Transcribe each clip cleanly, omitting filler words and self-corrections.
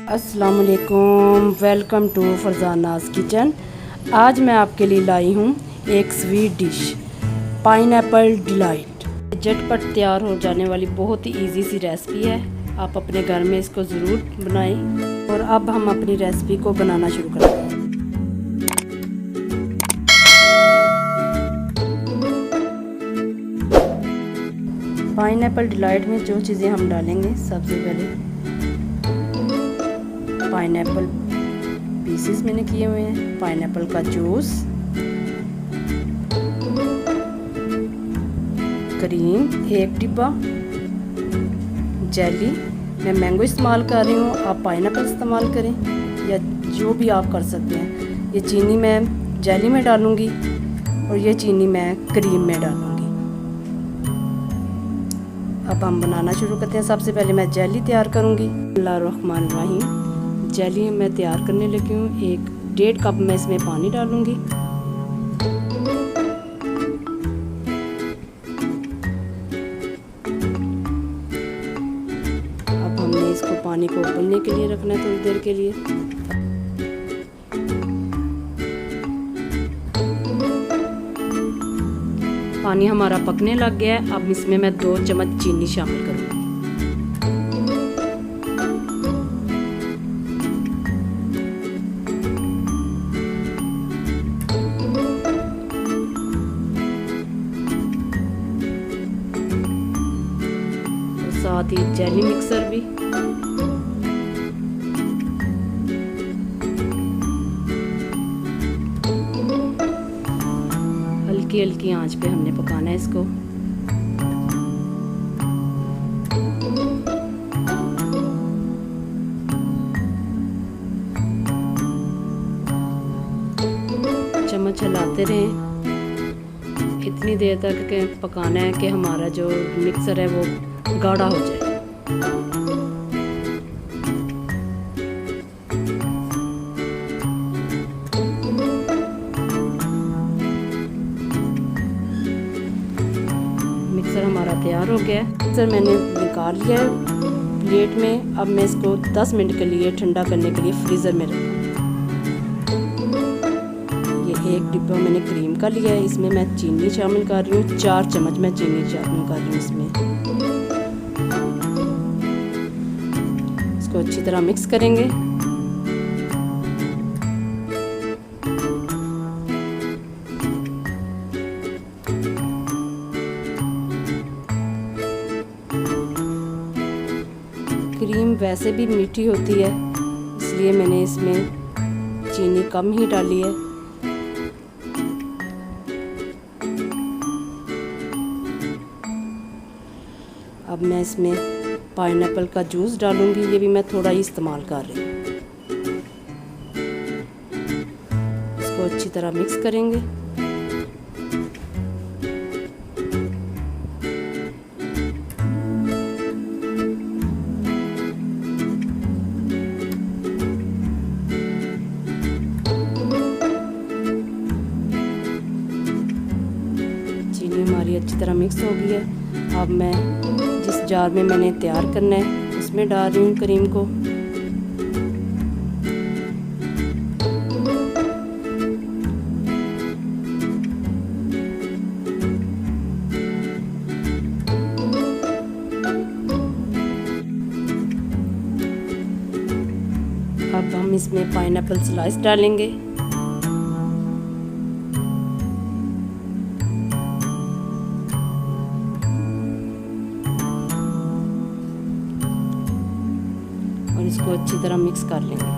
अस्सलाम वालेकुम, welcome to Farzana's kitchen. आज मैं आपके लिए लाई हूँ एक स्वीट डिश पाइनएप्पल डिलाइट। झटपट तैयार हो जाने वाली बहुत ही इजी सी रेसिपी है। आप अपने घर में इसको ज़रूर बनाएं। और अब हम अपनी रेसिपी को बनाना शुरू करते हैं। पाइनएप्पल डिलाइट में जो चीज़ें हम डालेंगे, सबसे पहले पाइनएप्पल पीसेस मैंने किए हुए हैं, पाइनएप्पल का जूस, क्रीम 1 डिब्बा, जेली, मैं मैंगो इस्तेमाल कर रही हूँ, आप पाइनएप्पल इस्तेमाल करें या जो भी आप कर सकते हैं। ये चीनी मैं जेली में डालूँगी और ये चीनी मैं क्रीम में डालूँगी। अब हम बनाना शुरू करते हैं। सबसे पहले मैं जेली तैयार करूँगी। बिस्मिल्लाहिर्रहमानिर्रहीम। जेली मैं तैयार करने लगी हूँ। 1.5 कप मैं इसमें पानी डालूँगी। अब हमने इसको पानी को उबलने के लिए रखना है थोड़ी देर के लिए। पानी हमारा पकने लग गया है। अब इसमें मैं 2 चम्मच चीनी शामिल करूँगी। साथ ही जेली मिक्सर भी। हल्की हल्की आंच पे हमने पकाना है इसको। चम्मच हिलाते रहें इतनी देर तक पकाना है कि हमारा जो मिक्सर है वो गाढ़ा हो जाए। मिक्सर हमारा तैयार हो गया है। मिक्सर मैंने निकाल लिया है प्लेट में। अब मैं इसको 10 मिनट के लिए ठंडा करने के लिए फ्रीज़र में रखूँगी। ये 1 डिब्बा मैंने क्रीम का लिया है। इसमें मैं चीनी शामिल कर रही हूँ। 4 चम्मच मैं चीनी शामिल कर रही हूँ इसमें। इसको अच्छी तरह मिक्स करेंगे। क्रीम वैसे भी मीठी होती है, इसलिए मैंने इसमें चीनी कम ही डाली है। अब मैं इसमें पाइनएप्पल का जूस डालूंगी। ये भी मैं थोड़ा ही इस्तेमाल कर रही हूँ। इसको अच्छी तरह मिक्स करेंगे। चीनी हमारी अच्छी तरह मिक्स हो गई है। अब मैं जिस जार में मैंने तैयार करना है उसमें डाल रही हूँ क्रीम को। अब हम इसमें पाइनएप्पल स्लाइस डालेंगे। और इसको अच्छी तरह मिक्स कर लेंगे।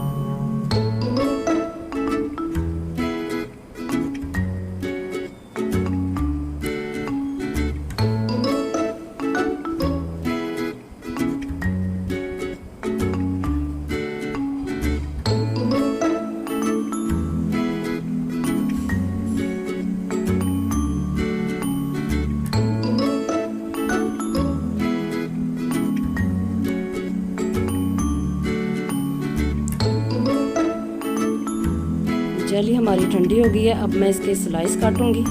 जेली हमारी ठंडी हो गई है। अब मैं इसके स्लाइस काटूंगी।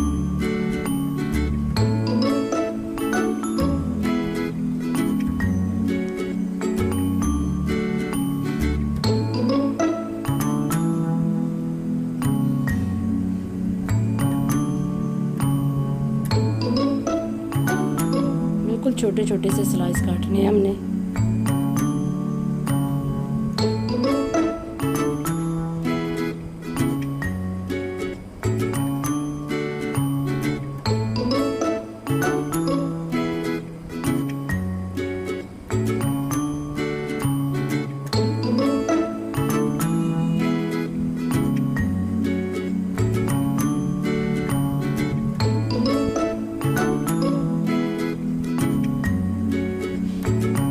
छोटे छोटे से स्लाइस काटने हैं हमने।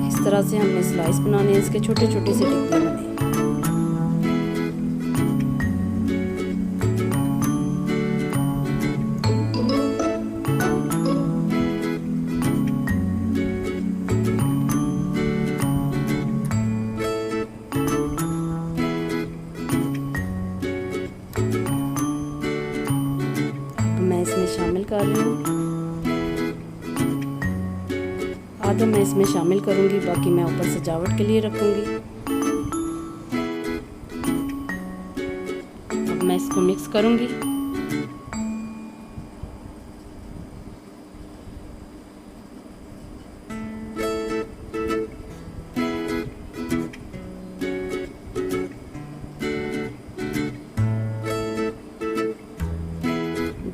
इस तरह से हमने स्लाइस बनाने हैं, इसके छोटे छोटे से टिक्के बने। मैं इसमें शामिल कर रही हूँ, आधा मैं इसमें शामिल करूँगी, बाकी मैं ऊपर सजावट के लिए रखूँगी। अब मैं इसको मिक्स करूँगी।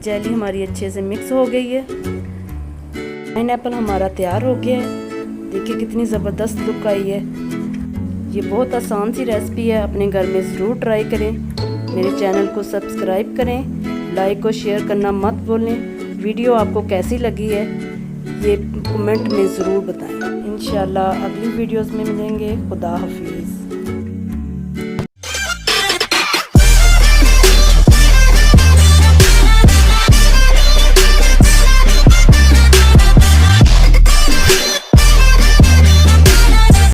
जेली हमारी अच्छे से मिक्स हो गई है। पाइनएप्पल हमारा तैयार हो गया है। देखिए कितनी ज़बरदस्त लुक आई है। ये बहुत आसान सी रेसिपी है, अपने घर में ज़रूर ट्राई करें। मेरे चैनल को सब्सक्राइब करें, लाइक और शेयर करना मत भूलें। वीडियो आपको कैसी लगी है ये कमेंट में ज़रूर बताएं। इंशाल्लाह अगली वीडियोस में मिलेंगे। खुदा हाफिज़।